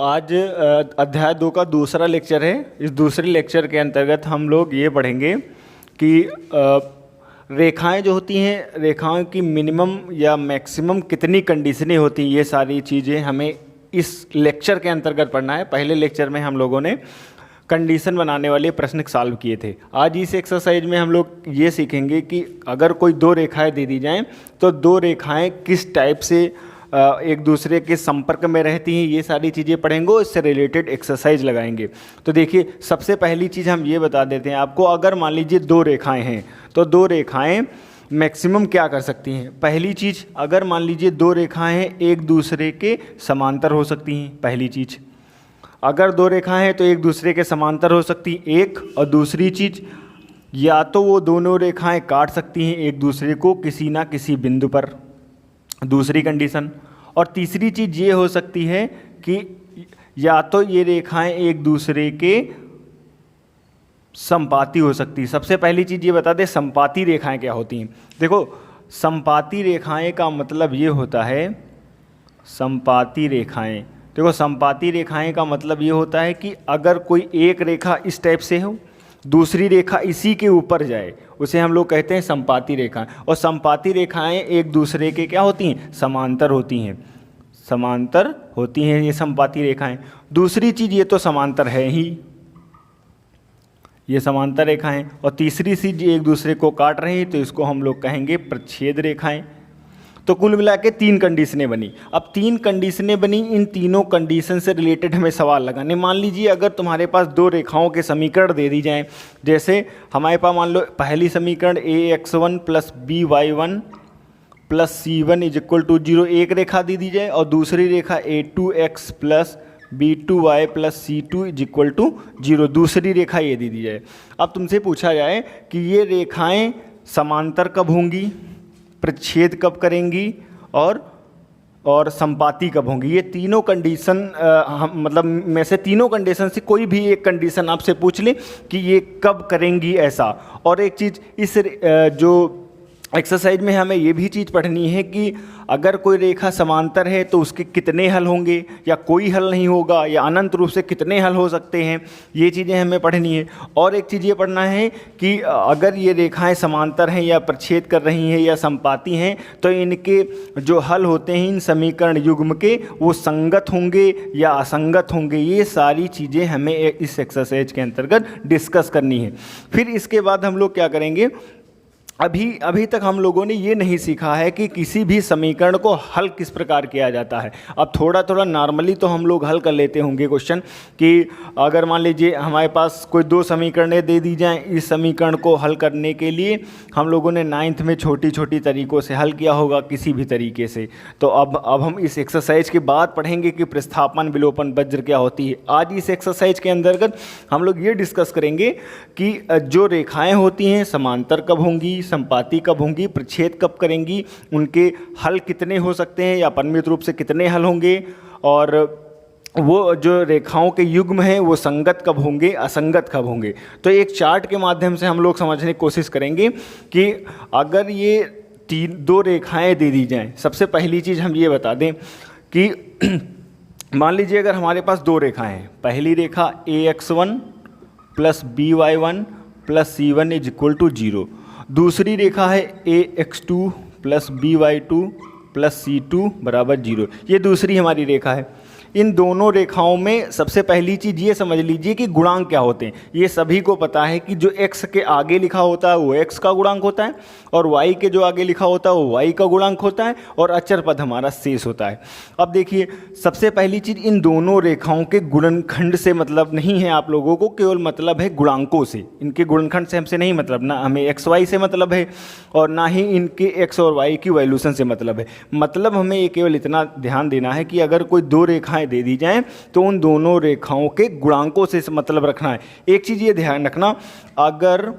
आज अध्याय 2 का दूसरा लेक्चर है। इस दूसरे लेक्चर के अंतर्गत हम लोग ये पढ़ेंगे कि रेखाएं जो होती हैं, रेखाओं की मिनिमम या मैक्सिमम कितनी कंडीशनें होती हैं, ये सारी चीज़ें हमें इस लेक्चर के अंतर्गत पढ़ना है। पहले लेक्चर में हम लोगों ने कंडीशन बनाने वाले प्रश्न सॉल्व किए थे। आज इस एक्सरसाइज में हम लोग ये सीखेंगे कि अगर कोई दो रेखाएं दे दी जाएं तो दो रेखाएं किस टाइप से एक दूसरे के संपर्क में रहती हैं, ये सारी चीज़ें पढ़ेंगे और इससे रिलेटेड एक्सरसाइज लगाएंगे। तो देखिए, सबसे पहली चीज़ हम ये बता देते हैं आपको, अगर मान लीजिए दो रेखाएं हैं तो दो रेखाएं मैक्सिमम क्या कर सकती हैं। पहली चीज़, अगर मान लीजिए दो रेखाएं हैं एक दूसरे के समांतर हो सकती हैं। पहली चीज़, अगर दो रेखाएं हैं तो एक दूसरे के समांतर हो सकती हैं एक। और दूसरी चीज़, या तो वो दोनों रेखाएं काट सकती हैं एक दूसरे को किसी ना किसी बिंदु पर, दूसरी कंडीशन। और तीसरी चीज़ ये हो सकती है कि या तो ये रेखाएं एक दूसरे के संपाती हो सकती है। सबसे पहली चीज़ ये बता दें, संपाती रेखाएं क्या होती हैं। देखो, संपाती रेखाएं का मतलब ये होता है, संपाती रेखाएं, देखो संपाती रेखाएं का मतलब ये होता है कि अगर कोई एक रेखा इस टाइप से हो, दूसरी रेखा इसी के ऊपर जाए, उसे हम लोग कहते हैं संपाती रेखाएं। और संपाती रेखाएं एक दूसरे के क्या होती हैं, समांतर होती हैं, समांतर होती हैं ये संपाती रेखाएं। दूसरी चीज़, ये तो समांतर है ही, ये समांतर रेखाएं। और तीसरी चीज़, एक दूसरे को काट रही हैं तो इसको हम लोग कहेंगे प्रच्छेद रेखाएं। तो कुल मिला के तीन कंडीशनें बनी। अब तीन कंडीशनें बनी, इन तीनों कंडीशन से रिलेटेड हमें सवाल लगाने। मान लीजिए अगर तुम्हारे पास दो रेखाओं के समीकरण दे दी जाएं, जैसे हमारे पास मान लो पहली समीकरण ax1 plus by1 plus c1 is equal to 0 एक रेखा दे दी जाए, और दूसरी रेखा a2x plus b2y plus c2 is equal to 0 दूसरी रेखा ये दे दी जाए। अब तुमसे पूछा जाए कि ये रेखाएं समांतर कब होंगी, प्रच्छेद कब करेंगी और संपाती कब होंगी। ये तीनों कंडीशन मतलब में से तीनों कंडीशन से कोई भी एक कंडीशन आपसे पूछ ले कि ये कब करेंगी ऐसा। और एक चीज़ इस जो एक्सरसाइज में हमें ये भी चीज़ पढ़नी है कि अगर कोई रेखा समांतर है तो उसके कितने हल होंगे, या कोई हल नहीं होगा, या अनंत रूप से कितने हल हो सकते हैं, ये चीज़ें हमें पढ़नी है। और एक चीज़ ये पढ़ना है कि अगर ये रेखाएं समांतर हैं या प्रच्छेद कर रही हैं या संपाती हैं तो इनके जो हल होते हैं इन समीकरण युग्म के, वो संगत होंगे या असंगत होंगे। ये सारी चीज़ें हमें इस एक्सरसाइज के अंतर्गत डिस्कस करनी है। फिर इसके बाद हम लोग क्या करेंगे, अभी तक हम लोगों ने ये नहीं सीखा है कि किसी भी समीकरण को हल किस प्रकार किया जाता है। अब थोड़ा थोड़ा नॉर्मली तो हम लोग हल कर लेते होंगे क्वेश्चन कि अगर मान लीजिए हमारे पास कोई दो समीकरणें दे दी जाएं, इस समीकरण को हल करने के लिए हम लोगों ने 9th में छोटी छोटी तरीक़ों से हल किया होगा किसी भी तरीके से। तो अब हम इस एक्सरसाइज के बाद पढ़ेंगे कि प्रतिस्थापन विलोपन वज्र क्या होती है। आज इस एक्सरसाइज के अंतर्गत हम लोग ये डिस्कस करेंगे कि जो रेखाएँ होती हैं समांतर कब होंगी, संपाती कब होंगी, प्रच्छेद कब करेंगी, उनके हल कितने हो सकते हैं या परिमित रूप से कितने हल होंगे, और वो जो रेखाओं के युग्म हैं वो संगत कब होंगे, असंगत कब होंगे। तो एक चार्ट के माध्यम से हम लोग समझने की कोशिश करेंगे कि अगर ये दो रेखाएं दे दी जाएं। सबसे पहली चीज़ हम ये बता दें कि मान लीजिए अगर हमारे पास दो रेखाएं हैं, पहली रेखा ax1 plus by1 plus c1 is equal to 0, दूसरी रेखा है ax2 plus by2 plus c2 बराबर 0। ये दूसरी हमारी रेखा है। इन दोनों रेखाओं में सबसे पहली चीज़ ये समझ लीजिए कि गुणांक क्या होते हैं। ये सभी को पता है कि जो x के आगे लिखा होता है वो x का गुणांक होता है, और y के जो आगे लिखा होता है वो y का गुणांक होता है, और अचर पद हमारा शेष होता है। अब देखिए, सबसे पहली चीज़, इन दोनों रेखाओं के गुणनखंड से मतलब नहीं है आप लोगों को, केवल मतलब है गुणांकों से। इनके गुणनखंड से हमसे नहीं मतलब, ना हमें x y से मतलब है और ना ही इनके x और y की वैल्यूशन से मतलब है। मतलब हमें ये केवल इतना ध्यान देना है कि अगर कोई दो रेखाएं दे दी जाएं तो उन दोनों रेखाओं के गुणांकों से मतलब रखना है। एक चीज़ ये ध्यान रखना, अगर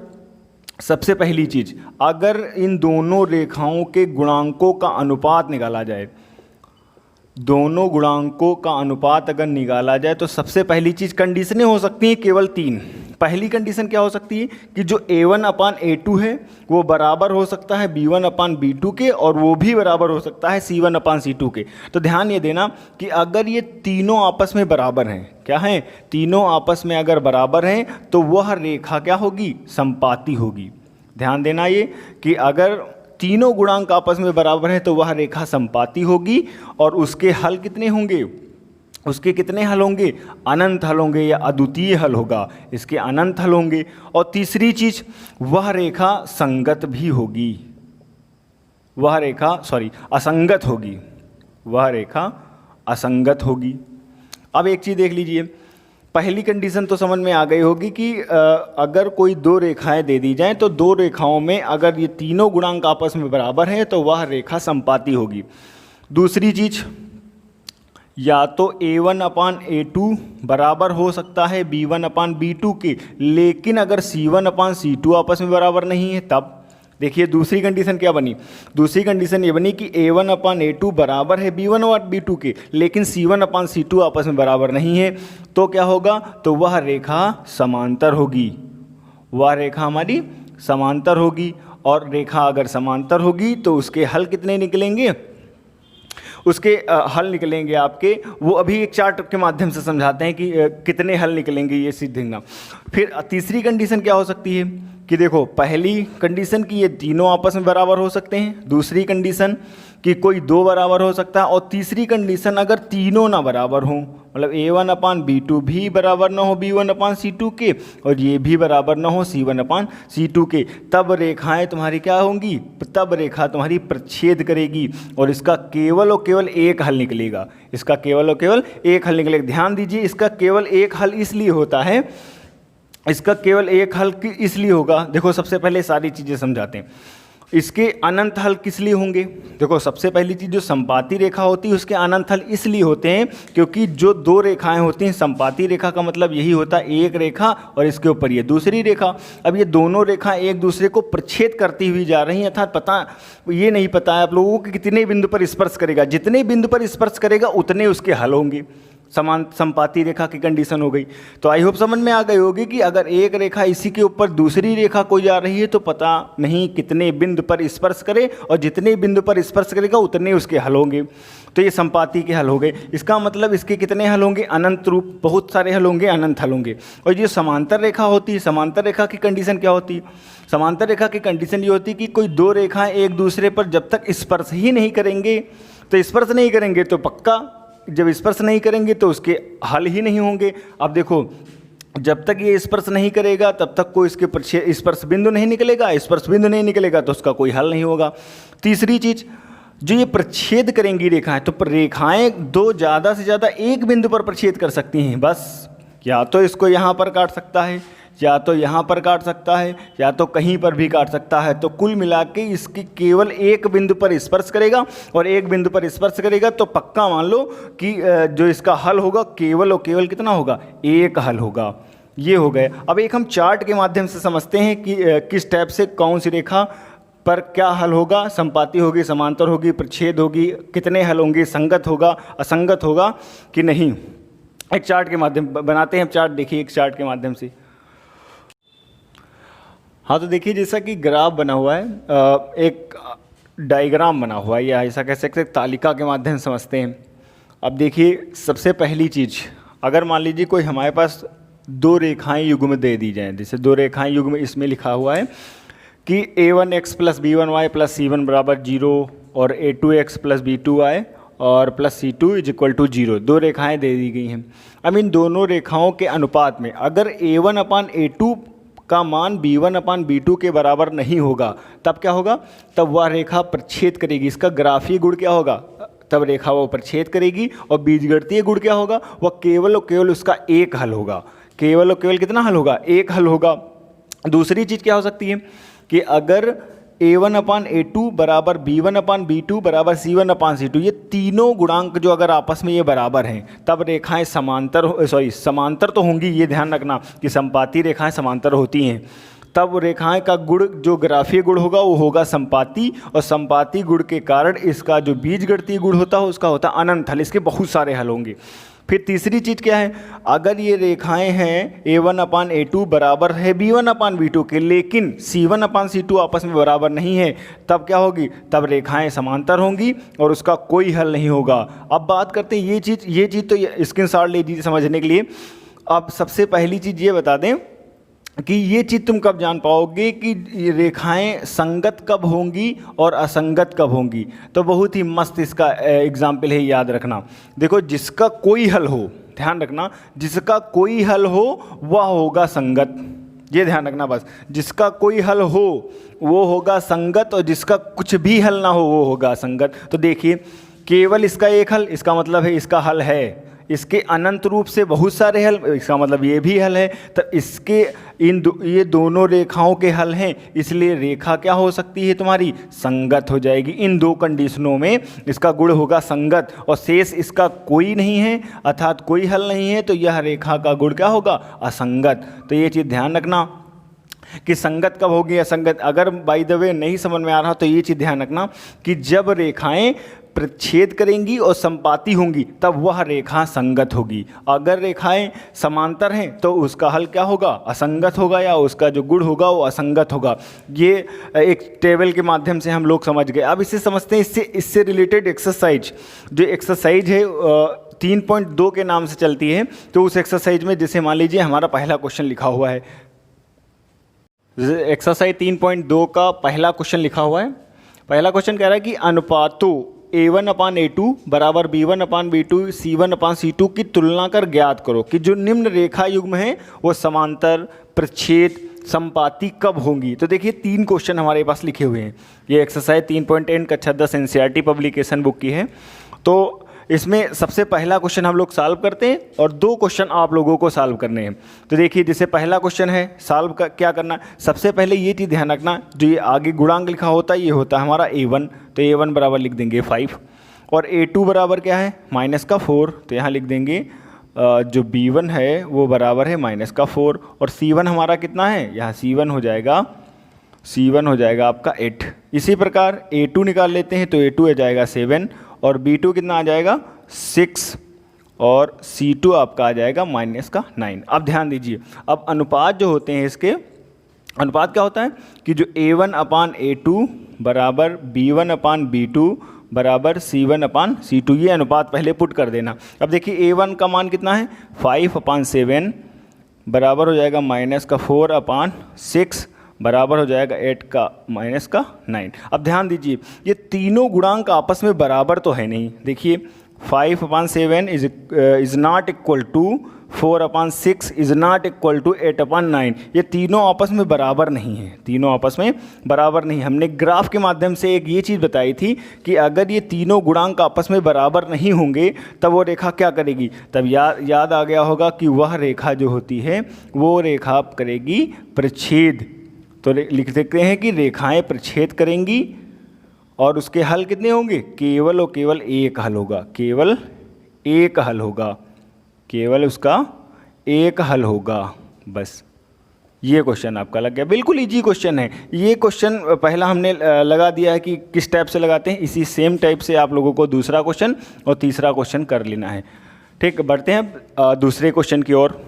सबसे पहली चीज़, अगर इन दोनों रेखाओं के गुणांकों का अनुपात निकाला जाए दोनों गुणांकों का अनुपात अगर निकाला जाए तो सबसे पहली चीज़ कंडीशनें हो सकती हैं केवल तीन। पहली कंडीशन क्या हो सकती है कि जो A1/A2 है वो बराबर हो सकता है B1/B2 के, और वो भी बराबर हो सकता है C1/C2 के। तो ध्यान ये देना कि अगर ये तीनों आपस में बराबर हैं, क्या हैं, तीनों आपस में अगर बराबर हैं तो वह रेखा क्या होगी, समपाती होगी। ध्यान देना ये कि अगर तीनों गुणांक आपस में बराबर हैं तो वह रेखा समपाती होगी, और उसके हल कितने होंगे, उसके कितने हल होंगे, अनंत हल होंगे या अद्वितीय हल होगा, इसके अनंत हल होंगे। और तीसरी चीज, वह रेखा संगत भी होगी, वह रेखा असंगत होगी, वह रेखा असंगत होगी। अब एक चीज देख लीजिए, पहली कंडीशन तो समझ में आ गई होगी कि अगर कोई दो रेखाएं दे दी जाएं तो दो रेखाओं में अगर ये तीनों गुणांक आपस में बराबर हैं तो वह रेखा समपाती होगी। दूसरी चीज, या तो A1/A2 बराबर हो सकता है B1/B2 के, लेकिन अगर C1/C2 आपस में बराबर नहीं है तब देखिए दूसरी कंडीशन क्या बनी, दूसरी कंडीशन ये बनी कि A1/A2 बराबर है B1/B2 के, लेकिन C1/C2 आपस में बराबर नहीं है, तो क्या होगा, तो वह रेखा समांतर होगी, वह रेखा हमारी समांतर होगी। और रेखा अगर समांतर होगी तो उसके हल कितने निकलेंगे, उसके हल निकलेंगे आपके, वो अभी एक चार्ट के माध्यम से समझाते हैं कि कितने हल निकलेंगे, ये सीखना। फिर तीसरी कंडीशन क्या हो सकती है कि देखो, पहली कंडीशन कि ये तीनों आपस में बराबर हो सकते हैं, दूसरी कंडीशन कि कोई दो बराबर हो सकता है, और तीसरी कंडीशन अगर तीनों ना बराबर हों, मतलब A1/B2 भी बराबर ना हो B1/C2 के, और ये भी बराबर ना हो C1/C2 के, तब रेखाएं तुम्हारी क्या होंगी, तब रेखा तुम्हारी प्रच्छेद करेगी, और इसका केवल और केवल एक हल निकलेगा, इसका केवल और केवल एक हल निकलेगा। ध्यान दीजिए, इसका केवल एक हल इसलिए होता है, इसका केवल एक हल इसलिए होगा, देखो सबसे पहले सारी चीज़ें समझाते हैं। इसके अनंत हल किस लिए होंगे, देखो सबसे पहली चीज़, जो संपाती रेखा होती है उसके अनंत हल इसलिए होते हैं क्योंकि जो दो रेखाएं होती हैं, संपाती रेखा का मतलब यही होता है एक रेखा और इसके ऊपर ये दूसरी रेखा। अब ये दोनों रेखाएं एक दूसरे को प्रच्छेद करती हुई जा रही हैं, अर्थात पता ये नहीं पता है आप लोगों को कितने बिंदु पर स्पर्श करेगा, जितने बिंदु पर स्पर्श करेगा उतने उसके हल होंगे। समान संपाती रेखा की कंडीशन हो गई। तो आई होप समझ में आ गई होगी कि अगर एक रेखा इसी के ऊपर दूसरी रेखा कोई जा रही है तो पता नहीं कितने बिंदु पर स्पर्श करे, और जितने बिंदु पर स्पर्श करेगा उतने उसके हल होंगे। तो ये संपाती के हल हो गए। इसका मतलब इसके कितने हल होंगे, अनंत रूप, बहुत सारे हल होंगे, अनंत हल होंगे। और ये समांतर रेखा होती है, समांतर रेखा की कंडीशन क्या होती है, समांतर रेखा की कंडीशन ये होती है कि कोई दो रेखाएं एक दूसरे पर जब तक स्पर्श ही नहीं करेंगे, तो स्पर्श नहीं करेंगे तो पक्का, जब स्पर्श नहीं करेंगे तो उसके हल ही नहीं होंगे। अब देखो, जब तक ये स्पर्श नहीं करेगा तब तक कोई इसके स्पर्श बिंदु नहीं निकलेगा, स्पर्श बिंदु नहीं निकलेगा तो उसका कोई हल नहीं होगा। तीसरी चीज, जो ये प्रच्छेद करेंगी रेखाएं, तो रेखाएं दो ज़्यादा से ज़्यादा एक बिंदु पर प्रच्छेद कर सकती हैं बस, या तो इसको यहाँ पर काट सकता है, या तो यहाँ पर काट सकता है, या तो कहीं पर भी काट सकता है। तो कुल मिला के इसकी केवल एक बिंदु पर स्पर्श करेगा, और एक बिंदु पर स्पर्श करेगा तो पक्का मान लो कि जो इसका हल होगा केवल और केवल कितना होगा, एक हल होगा। ये हो गए। अब एक हम चार्ट के माध्यम से समझते हैं कि किस टाइप से कौन सी रेखा पर क्या हल होगा, संपाती होगी, समांतर होगी, प्रच्छेद होगी, कितने हल होंगे, संगत होगा, असंगत होगा कि नहीं। एक चार्ट के माध्यम बनाते हैं, चार्ट देखिए एक चार्ट के माध्यम से। हाँ, तो देखिए जैसा कि ग्राफ बना हुआ है, एक डायग्राम बना हुआ है, या ऐसा कह सकते हैं तालिका के माध्यम से समझते हैं। अब देखिए सबसे पहली चीज़, अगर मान लीजिए कोई हमारे पास दो रेखाएं युग्म दे दी जाएं, जैसे दो रेखाएं युग्म, इसमें लिखा हुआ है कि A1x + B1y + C1 = 0 और A2x + B2y और +C2 = 0, दो रेखाएं दे दी गई हैं। अब इन दोनों रेखाओं के अनुपात में अगर A1/A2 का मान B1/B2 के बराबर नहीं होगा तब क्या होगा, तब वह रेखा प्रच्छेद करेगी। इसका ग्राफीय गुण क्या होगा, तब रेखा वो प्रच्छेद करेगी। और बीजगणितीय गुण क्या होगा, वह केवल और केवल उसका एक हल होगा। केवल और केवल कितना हल होगा, एक हल होगा। दूसरी चीज़ क्या हो सकती है कि अगर A1/A2 = B1/B2 = C1/C2, ये तीनों गुणांक जो अगर आपस में ये बराबर हैं तब रेखाएं समांतर तो होंगी। ये ध्यान रखना कि संपाती रेखाएं समांतर होती हैं तब रेखाएं का गुण जो ग्राफीय गुण होगा वो होगा संपाती, और संपाती गुण के कारण इसका जो बीजगणितीय गुण होता है उसका होता है अनंत हल। इसके बहुत सारे हल होंगे। फिर तीसरी चीज़ क्या है, अगर ये रेखाएं हैं A1/A2 बराबर है B1/B2 के, लेकिन C1/C2 आपस में बराबर नहीं है, तब क्या होगी, तब रेखाएं समांतर होंगी और उसका कोई हल नहीं होगा। अब बात करते हैं ये चीज़ तो स्क्रीनशॉट ले लीजिए समझने के लिए। अब सबसे पहली चीज़ ये बता दें कि ये चीज़ तुम कब जान पाओगे कि ये रेखाएं संगत कब होंगी और असंगत कब होंगी। तो बहुत ही मस्त इसका एग्जाम्पल है, याद रखना। देखो, जिसका कोई हल हो, ध्यान रखना, जिसका कोई हल हो वह होगा संगत, ये ध्यान रखना बस। जिसका कोई हल हो वो होगा संगत और जिसका कुछ भी हल ना हो वो होगा असंगत। तो देखिए, केवल इसका एक हल, इसका मतलब है इसका हल है। इसके अनंत रूप से बहुत सारे हल, इसका मतलब ये भी हल है। तो इसके ये दोनों रेखाओं के हल हैं, इसलिए रेखा क्या हो सकती है तुम्हारी, संगत हो जाएगी। इन दो कंडीशनों में इसका गुण होगा संगत और शेष इसका कोई नहीं है, अर्थात कोई हल नहीं है, तो यह रेखा का गुण क्या होगा, असंगत। तो ये चीज़ ध्यान रखना कि संगत कब होगी, असंगत। अगर बाय द वे नहीं समझ में आ रहा तो ये चीज़ ध्यान रखना कि जब रेखाएं प्रतिच्छेद करेंगी और संपाती होंगी तब वह रेखा संगत होगी। अगर रेखाएं समांतर हैं तो उसका हल क्या होगा, असंगत होगा, या उसका जो गुण होगा वो असंगत होगा। ये एक टेबल के माध्यम से हम लोग समझ गए। अब इसे समझते हैं इससे रिलेटेड एक्सरसाइज। जो एक्सरसाइज है 3.2 के नाम से चलती है। तो उस एक्सरसाइज में जैसे मान लीजिए हमारा पहला क्वेश्चन लिखा हुआ है, एक्सरसाइज 3.2 का पहला क्वेश्चन लिखा हुआ है। पहला क्वेश्चन कह रहा है कि अनुपातों A1/A2 बराबर B1/B2 C1/C2 की तुलना कर ज्ञात करो कि जो निम्न रेखा युग्म है वो समांतर, प्रच्छेद, संपाती कब होंगी। तो देखिए 3 क्वेश्चन हमारे पास लिखे हुए हैं। ये एक्सरसाइज 3.10 कक्षा 10 NCERT पब्लिकेशन बुक की है। तो इसमें सबसे पहला क्वेश्चन हम लोग सॉल्व करते हैं और 2 क्वेश्चन आप लोगों को सॉल्व करने हैं। तो देखिए, जैसे पहला क्वेश्चन है सॉल्व का क्या करना है, सबसे पहले ये चीज़ ध्यान रखना, जो ये आगे गुणांक लिखा होता है ये होता है हमारा A1, तो A1 बराबर लिख देंगे 5, और A2 बराबर क्या है, -4, तो यहाँ लिख देंगे जो B1 है वो बराबर है -4, और C1 हमारा कितना है, यहाँ C1 हो जाएगा आपका 8। इसी प्रकार A2 निकाल लेते हैं तो A2 आ जाएगा 7, और B2 कितना आ जाएगा 6, और C2 आपका आ जाएगा -9। अब ध्यान दीजिए, अब अनुपात जो होते हैं इसके, अनुपात क्या होता है कि जो A1/A2 बराबर B1/B2 बराबर C1/C2, ये अनुपात पहले पुट कर देना। अब देखिए A1 का मान कितना है 5/7 बराबर हो जाएगा -4/6 बराबर हो जाएगा 8 का -9। अब ध्यान दीजिए, ये तीनों गुणांक आपस में बराबर तो है नहीं। देखिए 5/7 is not equal to 4/6 is not equal to 8/9। ये तीनों आपस में बराबर नहीं है, तीनों आपस में बराबर नहीं। हमने ग्राफ के माध्यम से एक ये चीज़ बताई थी कि अगर ये तीनों गुणांक आपस में बराबर नहीं होंगे तब वो रेखा क्या करेगी, तब याद आ गया होगा कि वह रेखा जो होती है वो रेखा करेगी प्रच्छेद। तो लिख सकते हैं कि रेखाएं प्रच्छेद करेंगी और उसके हल कितने होंगे, केवल और केवल एक हल होगा, केवल एक हल होगा, केवल उसका एक हल होगा। बस ये क्वेश्चन आपका लग गया। बिल्कुल इजी क्वेश्चन है ये क्वेश्चन। पहला हमने लगा दिया है कि किस टाइप से लगाते हैं, इसी सेम टाइप से आप लोगों को दूसरा क्वेश्चन और तीसरा क्वेश्चन कर लेना है। ठीक, बढ़ते हैं दूसरे क्वेश्चन की ओर।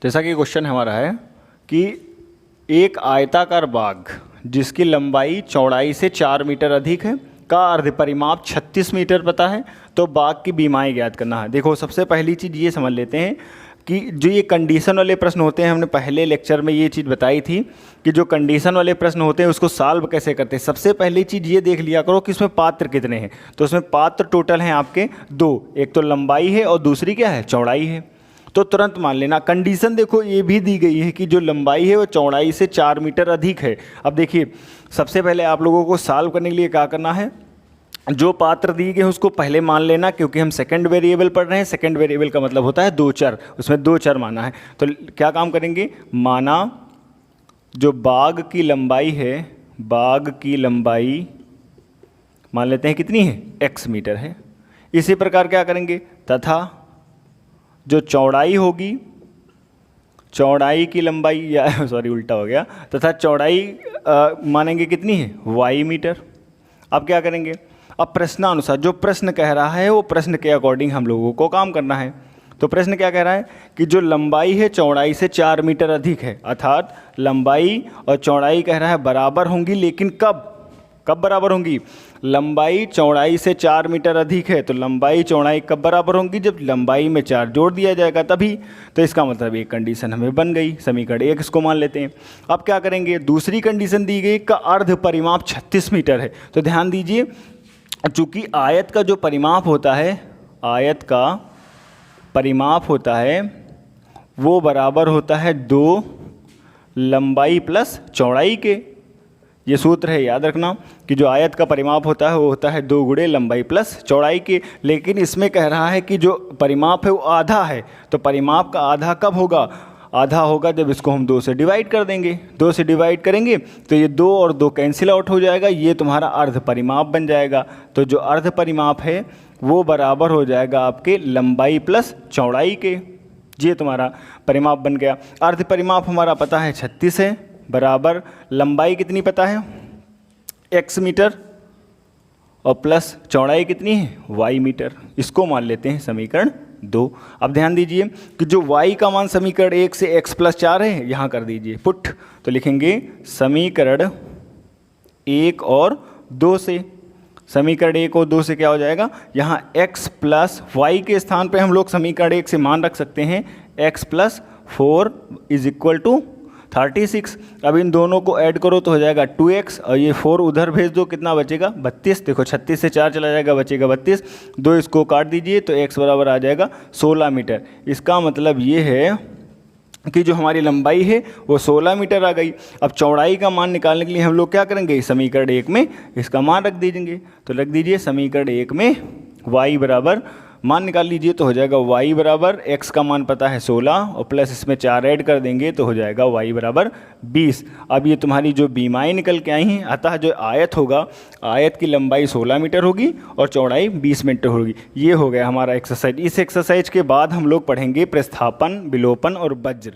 जैसा कि क्वेश्चन हमारा है कि एक आयताकार बाग जिसकी लंबाई चौड़ाई से 4 मीटर अधिक है का अर्ध परिमाप 36 मीटर पता है, तो बाग की बीमाएँ ज्ञात करना है। देखो, सबसे पहली चीज़ ये समझ लेते हैं कि जो ये कंडीशन वाले प्रश्न होते हैं, हमने पहले लेक्चर में ये चीज़ बताई थी कि जो कंडीशन वाले प्रश्न होते हैं उसको सॉल्व कैसे करते हैं। सबसे पहली चीज़ ये देख लिया करो कि इसमें पात्र कितने हैं। तो उसमें पात्र टोटल हैं आपके 2, एक तो लंबाई है और दूसरी क्या है, चौड़ाई है। तो तुरंत मान लेना, कंडीशन देखो ये भी दी गई है कि जो लंबाई है वो चौड़ाई से 4 मीटर अधिक है। अब देखिए, सबसे पहले आप लोगों को सॉल्व करने के लिए क्या करना है, जो पात्र दिए गए हैं उसको पहले मान लेना, क्योंकि हम सेकंड वेरिएबल पढ़ रहे हैं। सेकंड वेरिएबल का मतलब होता है 2 चर, उसमें 2 चर माना है। तो क्या काम करेंगे, माना जो बाग की लंबाई है, बाग की लंबाई मान लेते हैं कितनी है, x मीटर है। इसी प्रकार क्या करेंगे, तथा जो चौड़ाई होगी, चौड़ाई की लंबाई या सॉरी उल्टा हो गया, तथा चौड़ाई मानेंगे कितनी है, y मीटर। अब क्या करेंगे, अब प्रश्नानुसार जो प्रश्न कह रहा है वो प्रश्न के अकॉर्डिंग हम लोगों को काम करना है। तो प्रश्न क्या कह रहा है कि जो लंबाई है चौड़ाई से 4 मीटर अधिक है, अर्थात लंबाई और चौड़ाई कह रहा है बराबर होंगी, लेकिन कब बराबर होंगी, लंबाई चौड़ाई से 4 मीटर अधिक है, तो लंबाई चौड़ाई कब बराबर होंगी, जब लंबाई में 4 जोड़ दिया जाएगा तभी। तो इसका मतलब एक कंडीशन हमें बन गई, समीकरण 1 इसको मान लेते हैं। अब क्या करेंगे, दूसरी कंडीशन दी गई का अर्ध परिमाप 36 मीटर है। तो ध्यान दीजिए, चूँकि आयत का जो परिमाप होता है, आयत का परिमाप होता है वो बराबर होता है 2 लंबाई प्लस चौड़ाई के। ये सूत्र है, याद रखना कि जो आयत का परिमाप होता है वो होता है 2 गुणे लंबाई प्लस चौड़ाई के। लेकिन इसमें कह रहा है कि जो परिमाप है वो आधा है, तो परिमाप का आधा कब होगा, आधा होगा जब इसको हम 2 से डिवाइड कर देंगे। 2 से डिवाइड करेंगे तो ये 2 और 2 कैंसिल आउट हो जाएगा, ये तुम्हारा अर्ध परिमाप बन जाएगा। तो जो अर्ध परिमाप है वो बराबर हो जाएगा आपके लंबाई प्लस चौड़ाई के। ये तुम्हारा परिमाप बन गया। अर्ध परिमाप हमारा पता है 36 है, बराबर लंबाई कितनी पता है x मीटर, और प्लस चौड़ाई कितनी है y मीटर। इसको मान लेते हैं समीकरण 2। अब ध्यान दीजिए कि जो y का मान समीकरण 1 से x प्लस 4 है, यहाँ कर दीजिए पुट। तो लिखेंगे समीकरण 1 और 2 से, समीकरण 1 और 2 से क्या हो जाएगा, यहाँ x प्लस वाई के स्थान पे हम लोग समीकरण 1 से मान रख सकते हैं x plus 4 is equal to 36। अब इन दोनों को ऐड करो तो हो जाएगा 2x, और ये 4 उधर भेज दो, कितना बचेगा 32। देखो 36 से 4 चला जाएगा, बचेगा 32। 2 इसको काट दीजिए तो x बराबर आ जाएगा 16 मीटर। इसका मतलब ये है कि जो हमारी लंबाई है वो 16 मीटर आ गई। अब चौड़ाई का मान निकालने के लिए हम लोग क्या करेंगे, समीकरण 1 में इसका मान रख दीजिए। तो रख दीजिए समीकरण 1 में y बराबर मान निकाल लीजिए, तो हो जाएगा y बराबर x का मान पता है 16 और प्लस इसमें 4 ऐड कर देंगे तो हो जाएगा y बराबर 20। अब ये तुम्हारी जो बीमाएँ निकल के आई हैं, अतः जो आयत होगा, आयत की लंबाई 16 मीटर होगी और चौड़ाई 20 मीटर होगी। ये हो गया हमारा एक्सरसाइज। इस एक्सरसाइज के बाद हम लोग पढ़ेंगे प्रस्थापन, विलोपन और वज्र।